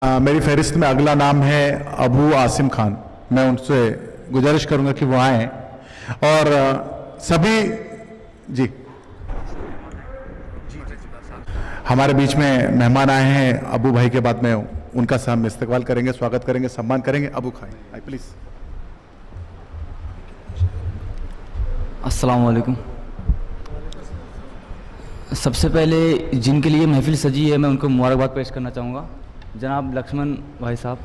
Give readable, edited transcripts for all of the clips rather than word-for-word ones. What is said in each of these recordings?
मेरी फहरिस्त में अगला नाम है अबू आसिम खान। मैं उनसे गुजारिश करूंगा कि वो आए और सभी जी हमारे बीच में मेहमान आए हैं अबू भाई के बाद में उनका हम इस्तकबाल करेंगे, स्वागत करेंगे, सम्मान करेंगे। अबू खान आई प्लीज। अस्सलाम वालेकुम। सबसे पहले जिनके लिए महफिल सजी है मैं उनको मुबारकबाद पेश करना चाहूँगा। जनाब लक्ष्मण भाई साहब,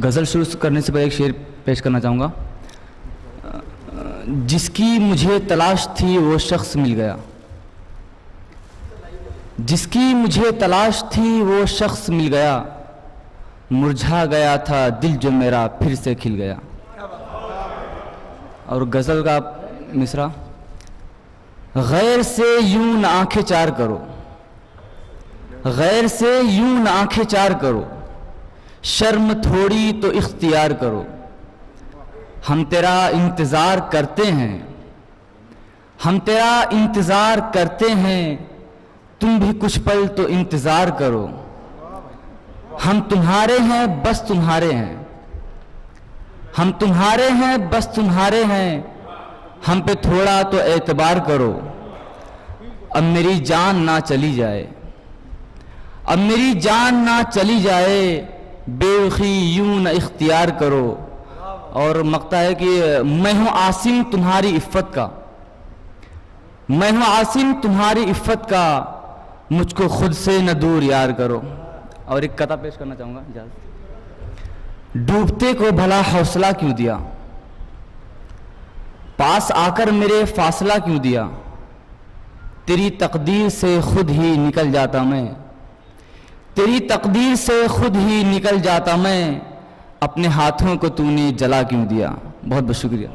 गज़ल शुरू करने से पहले एक शेर पेश करना चाहूँगा। जिसकी मुझे तलाश थी वो शख्स मिल गया, जिसकी मुझे तलाश थी वो शख्स मिल गया, मुरझा गया था दिल जो मेरा फिर से खिल गया। और गज़ल का मिसरा, गैर से यूं न आंखें चार करो, गैर से यूं न आंखें चार करो, शर्म थोड़ी तो इख्तियार करो। हम तेरा इंतज़ार करते हैं, हम तेरा इंतज़ार करते हैं, तुम भी कुछ पल तो इंतज़ार करो। हम तुम्हारे हैं बस तुम्हारे हैं, हम तुम्हारे हैं बस तुम्हारे हैं, हम पे थोड़ा तो एतबार करो। अब मेरी जान ना चली जाए, अब मेरी जान ना चली जाए, बेरुखी यूं न इख्तियार करो। और मकता है कि मैं हूँ आसिम तुम्हारी इफ़्फ़त का, मैं हूँ आसिम तुम्हारी इफ़्फ़त का, मुझको खुद से न दूर यार करो। और एक कथा पेश करना चाहूँगा इजाज़त। डूबते को भला हौसला क्यों दिया, पास आकर मेरे फासला क्यों दिया, तेरी तकदीर से खुद ही निकल जाता मैं, तेरी तकदीर से खुद ही निकल जाता मैं, अपने हाथों को तूने जला क्यों दिया। बहुत बहुत शुक्रिया।